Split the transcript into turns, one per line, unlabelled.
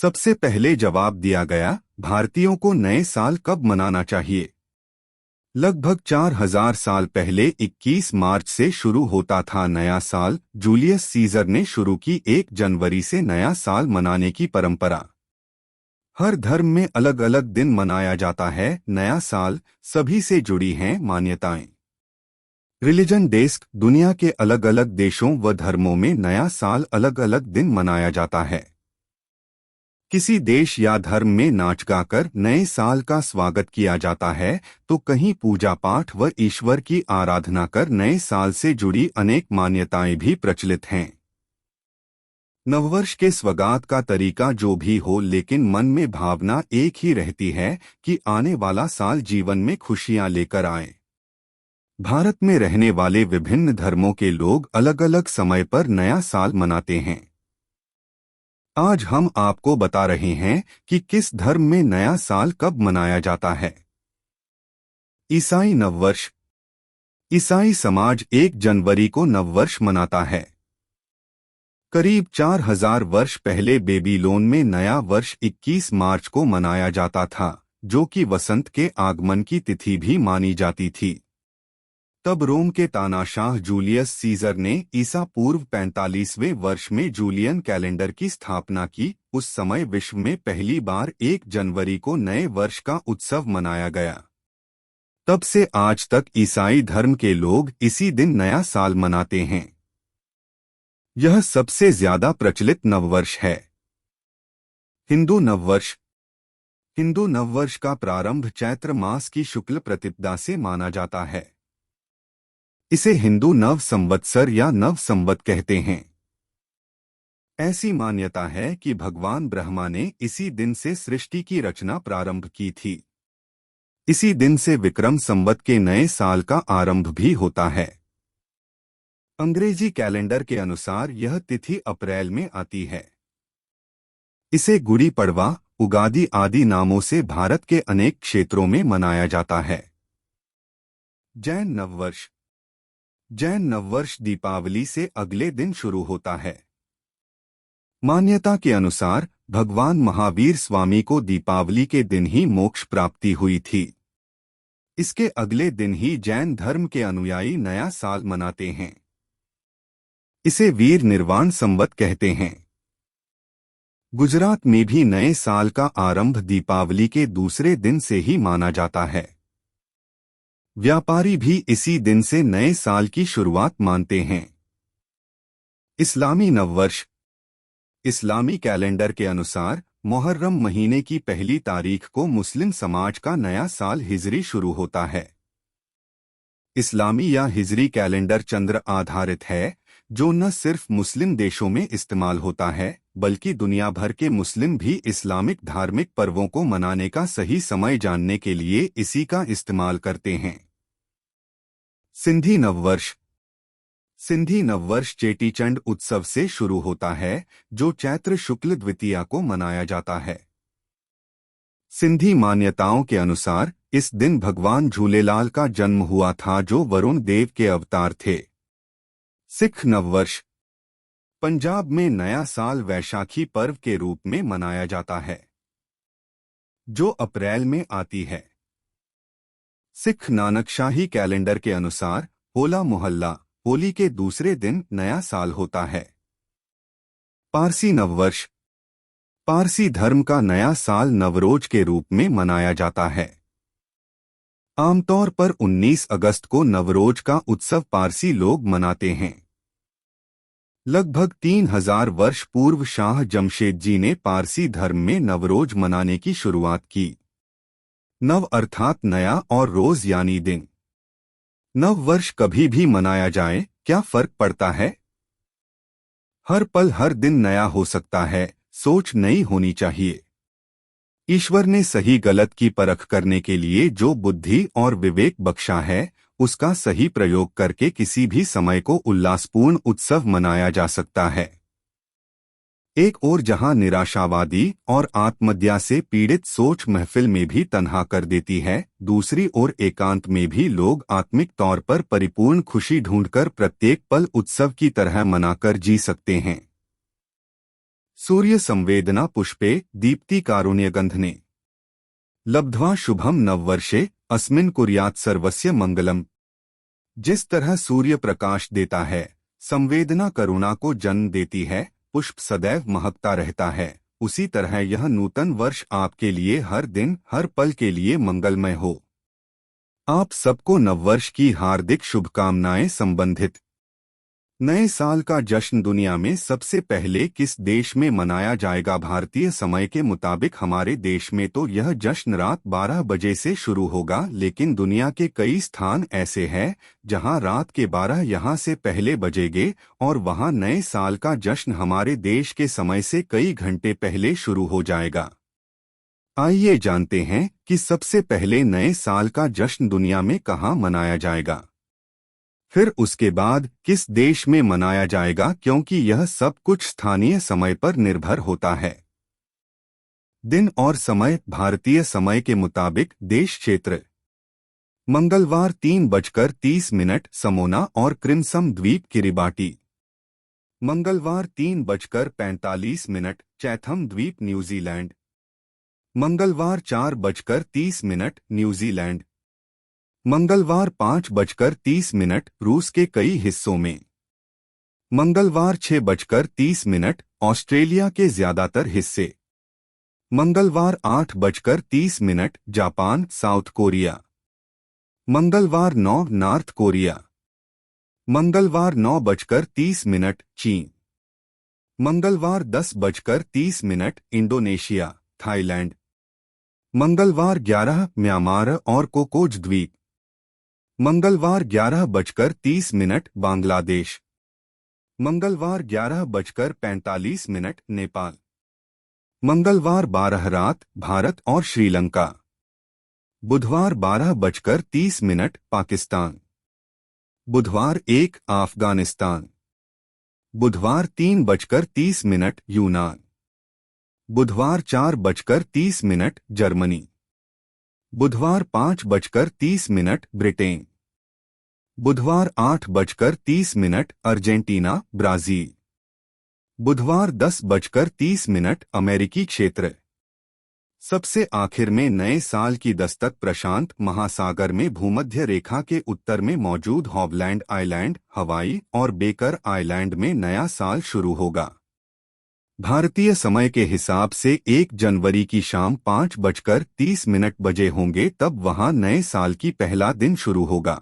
सबसे पहले जवाब दिया गया, भारतीयों को नए साल कब मनाना चाहिए। लगभग 4000 साल पहले 21 मार्च से शुरू होता था नया साल। जूलियस सीजर ने शुरू की 1 जनवरी से नया साल मनाने की परंपरा। हर धर्म में अलग अलग दिन मनाया जाता है नया साल, सभी से जुड़ी हैं मान्यताएं। रिलीजन डेस्क, दुनिया के अलग अलग देशों व धर्मों में नया साल अलग अलग दिन मनाया जाता है। किसी देश या धर्म में नाच गाकर नए साल का स्वागत किया जाता है, तो कहीं पूजा पाठ व ईश्वर की आराधना कर नए साल से जुड़ी अनेक मान्यताएं भी प्रचलित हैं। नववर्ष के स्वागत का तरीका जो भी हो, लेकिन मन में भावना एक ही रहती है कि आने वाला साल जीवन में खुशियां लेकर आए। भारत में रहने वाले विभिन्न धर्मों के लोग अलग अलग समय पर नया साल मनाते हैं। आज हम आपको बता रहे हैं कि किस धर्म में नया साल कब मनाया जाता है। ईसाई नववर्ष। ईसाई समाज 1 जनवरी को नववर्ष मनाता है। करीब 4000 वर्ष पहले बेबीलोन में नया वर्ष 21 मार्च को मनाया जाता था, जो कि वसंत के आगमन की तिथि भी मानी जाती थी। तब रोम के तानाशाह जूलियस सीजर ने ईसा पूर्व 45वें वर्ष में जूलियन कैलेंडर की स्थापना की। उस समय विश्व में पहली बार 1 जनवरी को नए वर्ष का उत्सव मनाया गया। तब से आज तक ईसाई धर्म के लोग इसी दिन नया साल मनाते हैं। यह सबसे ज्यादा प्रचलित नववर्ष है। हिंदू नववर्ष। हिंदू नववर्ष का प्रारंभ चैत्र मास की शुक्ल प्रतिपदा से माना जाता है। इसे हिंदू नव संवत्सर या नव संवत कहते हैं। ऐसी मान्यता है कि भगवान ब्रह्मा ने इसी दिन से सृष्टि की रचना प्रारंभ की थी। इसी दिन से विक्रम संवत के नए साल का आरंभ भी होता है। अंग्रेजी कैलेंडर के अनुसार यह तिथि अप्रैल में आती है। इसे गुड़ी पड़वा, उगादि आदि नामों से भारत के अनेक क्षेत्रों में मनाया जाता है। जैन नववर्ष। जैन नववर्ष दीपावली से अगले दिन शुरू होता है। मान्यता के अनुसार भगवान महावीर स्वामी को दीपावली के दिन ही मोक्ष प्राप्ति हुई थी। इसके अगले दिन ही जैन धर्म के अनुयायी नया साल मनाते हैं। इसे वीर निर्वाण संवत कहते हैं। गुजरात में भी नए साल का आरंभ दीपावली के दूसरे दिन से ही माना जाता है। व्यापारी भी इसी दिन से नए साल की शुरुआत मानते हैं। इस्लामी नववर्ष। इस्लामी कैलेंडर के अनुसार मुहर्रम महीने की पहली तारीख को मुस्लिम समाज का नया साल हिजरी शुरू होता है। इस्लामी या हिजरी कैलेंडर चंद्र आधारित है, जो न सिर्फ मुस्लिम देशों में इस्तेमाल होता है, बल्कि दुनिया भर के मुस्लिम भी इस्लामिक धार्मिक पर्वों को मनाने का सही समय जानने के लिए इसी का इस्तेमाल करते हैं। सिंधी नववर्ष। सिंधी नववर्ष चेटीचंड उत्सव से शुरू होता है, जो चैत्र शुक्ल द्वितीया को मनाया जाता है। सिंधी मान्यताओं के अनुसार इस दिन भगवान झूलेलाल का जन्म हुआ था, जो वरुण देव के अवतार थे। सिख नववर्ष। पंजाब में नया साल वैशाखी पर्व के रूप में मनाया जाता है, जो अप्रैल में आती है। सिख नानकशाही कैलेंडर के अनुसार होला मोहल्ला, होली के दूसरे दिन नया साल होता है। पारसी नववर्ष। पारसी धर्म का नया साल नवरोज के रूप में मनाया जाता है। आमतौर पर 19 अगस्त को नवरोज का उत्सव पारसी लोग मनाते हैं। लगभग 3000 वर्ष पूर्व शाह जमशेद जी ने पारसी धर्म में नवरोज मनाने की शुरुआत की। नव अर्थात नया और रोज यानी दिन। नव वर्ष कभी भी मनाया जाए, क्या फर्क पड़ता है? हर पल हर दिन नया हो सकता है, सोच नई होनी चाहिए। ईश्वर ने सही गलत की परख करने के लिए जो बुद्धि और विवेक बख्शा है, उसका सही प्रयोग करके किसी भी समय को उल्लासपूर्ण उत्सव मनाया जा सकता है। एक ओर जहां निराशावादी और आत्महत्या से पीड़ित सोच महफिल में भी तन्हा कर देती है, दूसरी ओर एकांत में भी लोग आत्मिक तौर पर परिपूर्ण खुशी ढूंढकर प्रत्येक पल उत्सव की तरह मनाकर जी सकते हैं। सूर्य संवेदना पुष्पे दीप्ति कारुण्यगंधने लब्ध्वा शुभम नववर्षे अस्मिन् कुर्यात् सर्वस्य मंगलम। जिस तरह सूर्य प्रकाश देता है, संवेदना करुणा को जन्म देती है, पुष्प सदैव महकता रहता है, उसी तरह यह नूतन वर्ष आपके लिए हर दिन हर पल के लिए मंगलमय हो। आप सबको नववर्ष की हार्दिक शुभकामनाएं। संबंधित नए साल का जश्न दुनिया में सबसे पहले किस देश में मनाया जाएगा? भारतीय समय के मुताबिक हमारे देश में तो यह जश्न रात 12 बजे से शुरू होगा, लेकिन दुनिया के कई स्थान ऐसे हैं जहां रात के 12 यहां से पहले बजेंगे और वहां नए साल का जश्न हमारे देश के समय से कई घंटे पहले शुरू हो जाएगा। आइए जानते हैं कि सबसे पहले नए साल का जश्न दुनिया में कहां मनाया जाएगा, फिर उसके बाद किस देश में मनाया जाएगा, क्योंकि यह सब कुछ स्थानीय समय पर निर्भर होता है। दिन और समय भारतीय समय के मुताबिक देश क्षेत्र मंगलवार 3:30 समोना और क्रिमसम द्वीप किरिबाटी। मंगलवार 3:45 चैथम द्वीप न्यूजीलैंड। मंगलवार 4:30 न्यूजीलैंड। मंगलवार 5:30 रूस के कई हिस्सों में। मंगलवार 6:30 ऑस्ट्रेलिया के ज्यादातर हिस्से। मंगलवार 8:30 जापान साउथ कोरिया। मंगलवार 9 नॉर्थ कोरिया। मंगलवार 9:30 चीन। मंगलवार 10:30 इंडोनेशिया थाईलैंड। मंगलवार 11 म्यांमार और कोकोज द्वीप। मंगलवार 11:30 बांग्लादेश। मंगलवार 11:45 नेपाल। मंगलवार 12 रात भारत और श्रीलंका। बुधवार 12:30 पाकिस्तान। बुधवार 1 अफगानिस्तान। बुधवार 3:30 यूनान। बुधवार 4:30 जर्मनी। बुधवार 5:30 ब्रिटेन। बुधवार 8:30 अर्जेंटीना ब्राजील। बुधवार 10:30 अमेरिकी क्षेत्र। सबसे आखिर में नए साल की दस्तक प्रशांत महासागर में भूमध्य रेखा के उत्तर में मौजूद हॉगलैंड आइलैंड, हवाई और बेकर आइलैंड में नया साल शुरू होगा। भारतीय समय के हिसाब से 1 जनवरी की शाम 5:30 बजे होंगे, तब वहां नए साल की पहला दिन शुरू होगा।